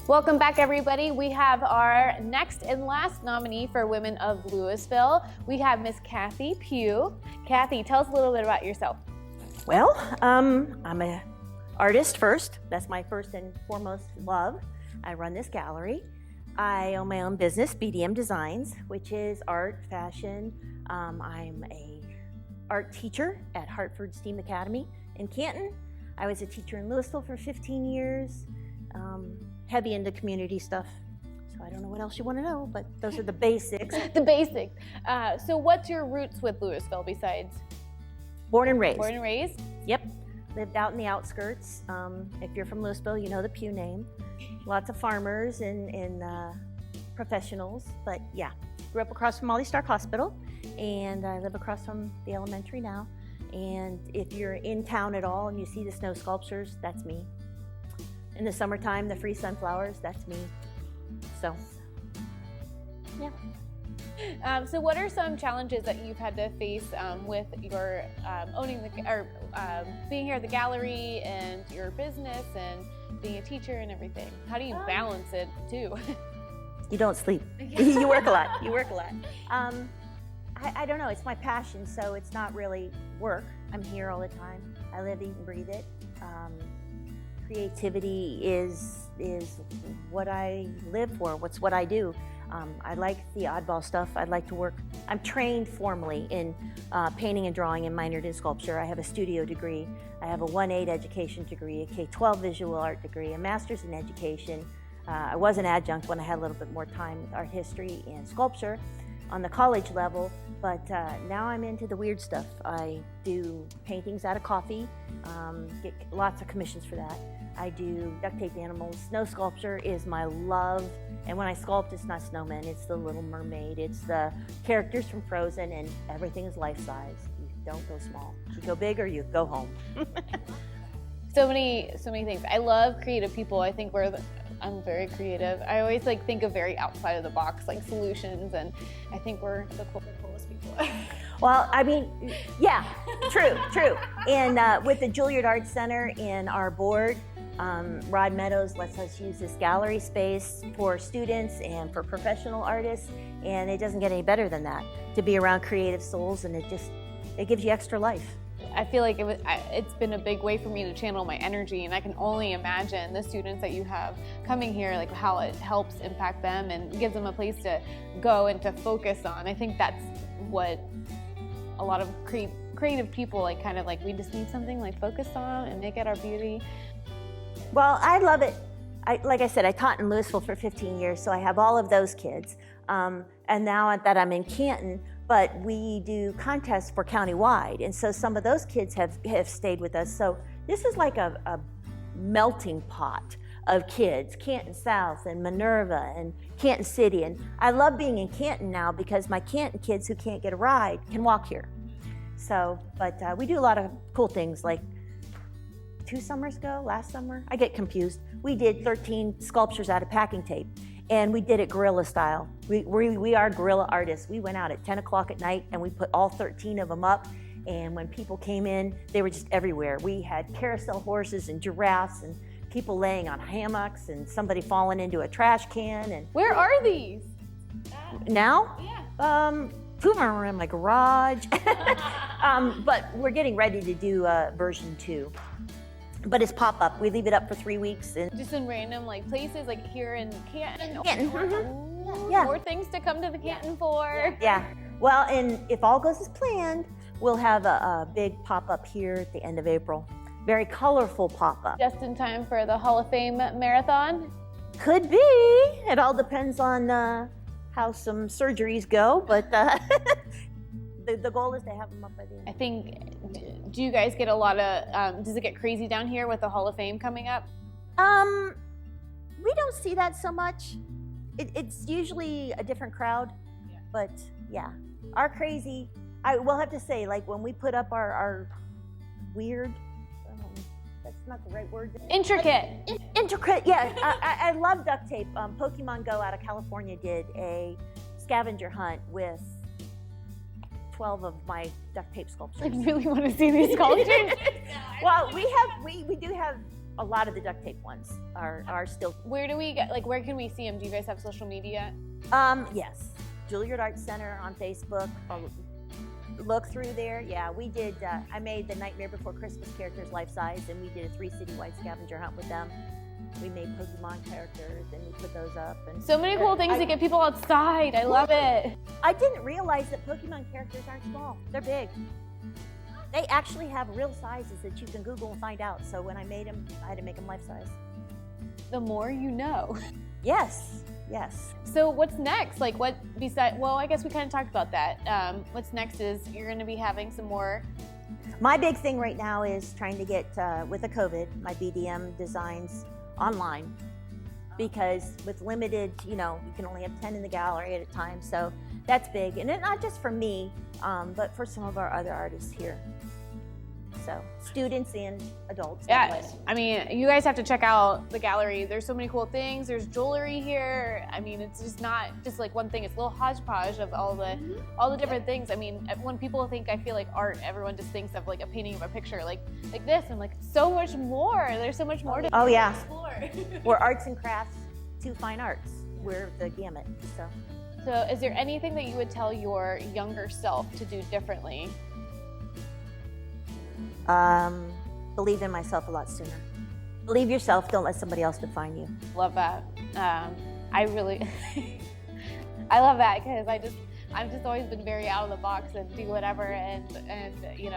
Welcome back, everybody. We have our next and last nominee for Women of Louisville. We have Miss Kathy Pugh. Kathy, tell us a little bit about yourself. Well, I'm an artist first. That's my first and foremost love. I run this gallery. I own my own business, BDM Designs, which is art, fashion. I'm a art teacher at Hartford STEAM Academy in Canton. I was a teacher in Louisville for 15 years. Heavy into community stuff. So I don't know what else you want to know, but those are the basics. The basics. So what's your roots with Louisville besides? Born and raised. Born and raised? Yep. Lived out in the outskirts. If you're from Louisville, you know the Pugh name. Lots of farmers and professionals, but yeah. Grew up across from Molly Stark Hospital, and I live across from the elementary now. And if you're in town at all and you see the snow sculptures, that's me. In the summertime, the free sunflowers, that's me. So, yeah. So what are some challenges that you've had to face with your being here at the gallery and your business and being a teacher and everything? How do you balance it too? You don't sleep. You work a lot. You work a lot. I don't know. It's my passion, so it's not really work. I'm here all the time. I live, eat, and breathe it. Creativity is what I live for. What I do. I like the oddball stuff. I'd like to work. I'm trained formally in painting and drawing and minored in sculpture. I have a studio degree. I have a 1-8 education degree, a K-12 visual art degree, a master's in education. I was an adjunct when I had a little bit more time with art history and sculpture on the college level, but now I'm into the weird stuff. I do paintings out of coffee, get lots of commissions for that. I do duct taped animals. Snow sculpture is my love, and when I sculpt, it's not snowmen, it's the Little Mermaid, it's the characters from Frozen, and everything is life-size. You don't go small. You go big or you go home. So many things. I love creative people. I think I'm very creative. I always think of very outside of the box, solutions, and I think we're the coolest people. Well, I mean, yeah, true. And with the Juilliard Art Center and our board, Rod Meadows lets us use this gallery space for students and for professional artists, and it doesn't get any better than that, to be around creative souls, and it gives you extra life. I feel like it's been a big way for me to channel my energy, and I can only imagine the students that you have coming here, how it helps impact them and gives them a place to go and to focus on. I think that's what a lot of creative people we just need something focus on and make it our beauty. Well, I love it. Like I said, I taught in Louisville for 15 years, so I have all of those kids. And now that I'm in Canton, but we do contests for countywide, and so some of those kids have stayed with us. So this is like a melting pot of kids, Canton South and Minerva and Canton City. And I love being in Canton now because my Canton kids who can't get a ride can walk here. So, but we do a lot of cool things, like 2 summers ago, last summer, I get confused. We did 13 sculptures out of packing tape, and we did it guerrilla style. We are guerrilla artists. We went out at 10 o'clock at night and we put all 13 of them up, and when people came in, they were just everywhere. We had carousel horses and giraffes and people laying on hammocks and somebody falling into a trash can. And where are these? Now? Yeah. 2 of them are in my garage. But we're getting ready to do version 2. But it's pop-up. We leave it up for 3 weeks. And just in random places, here in Canton. Yeah. More things to come to the Canton for. Yeah. Well, and if all goes as planned, we'll have a big pop-up here at the end of April. Very colorful pop-up. Just in time for the Hall of Fame marathon? Could be. It all depends on how some surgeries go, but the goal is to have them up by the end. I think, do you guys get a lot of, does it get crazy down here with the Hall of Fame coming up? We don't see that so much. It's usually a different crowd, but yeah. Our crazy, I will have to say, when we put up our weird, that's not the right word. Intricate, yeah. I love duct tape. Pokemon Go out of California did a scavenger hunt with 12 of my duct tape sculptures. I really want to see these sculptures. Well, we do have a lot of the duct tape ones are still. Where do we get, like, where can we see them? Do you guys have social media? Yes, Juilliard Arts Center on Facebook. Look through there. Yeah, we did. I made the Nightmare Before Christmas characters life size, and we did a 3 citywide scavenger hunt with them. We made Pokemon characters, and we put those up. And So many cool things to get people outside. I love it. I didn't realize that Pokemon characters aren't small. They're big. They actually have real sizes that you can Google and find out. So when I made them, I had to make them life size. The more you know. Yes, yes. So what's next? Like, what besides, well, I guess we kind of talked about that. What's next is you're going to be having some more. My big thing right now is trying to get, with the COVID, my BDM designs online. Because with limited, you can only have 10 in the gallery at a time. So that's big. And it, not just for me, but for some of our other artists here. So students and adults. Yeah, I mean, you guys have to check out the gallery. There's so many cool things. There's jewelry here. I mean, it's just not just like one thing. It's a little hodgepodge of all the different things. I mean, when people think, I feel like art, everyone just thinks of like a painting of a picture like this. And like so much more. There's so much more to explore. We're arts and crafts to fine arts. We're the gamut. So is there anything that you would tell your younger self to do differently? Believe in myself a lot sooner. Believe yourself, don't let somebody else define you. Love that. I really, I love that because I've just always been very out of the box and do whatever and if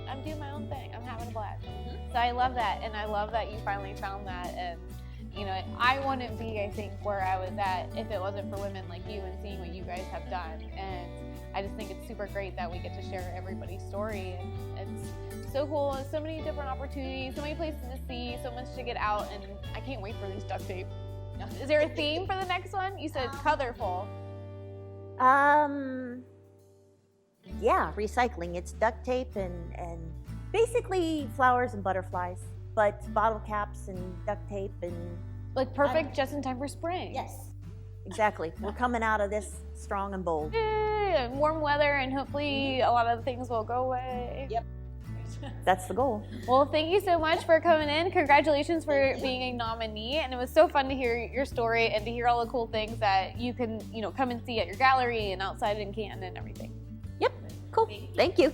I'm doing my own thing, I'm having a blast. So I love that, and I love that you finally found that, and I wouldn't be, I think, where I was at if it wasn't for women like you and seeing what you guys have done. And I just think it's super great that we get to share everybody's story, and it's so cool. So many different opportunities, so many places to see, so much to get out, and I can't wait for these duct tape. Is there a theme for the next one? You said colorful. Yeah, recycling. It's duct tape and basically flowers and butterflies, but bottle caps and duct tape and like perfect just in time for spring. Yes, exactly. We're coming out of this strong and bold. Yay, warm weather, and hopefully a lot of the things will go away. Yep. That's the goal. Well, thank you so much for coming in. Congratulations for being a nominee. And it was so fun to hear your story and to hear all the cool things that you can, come and see at your gallery and outside in Canton and everything. Yep. Cool. Thank you.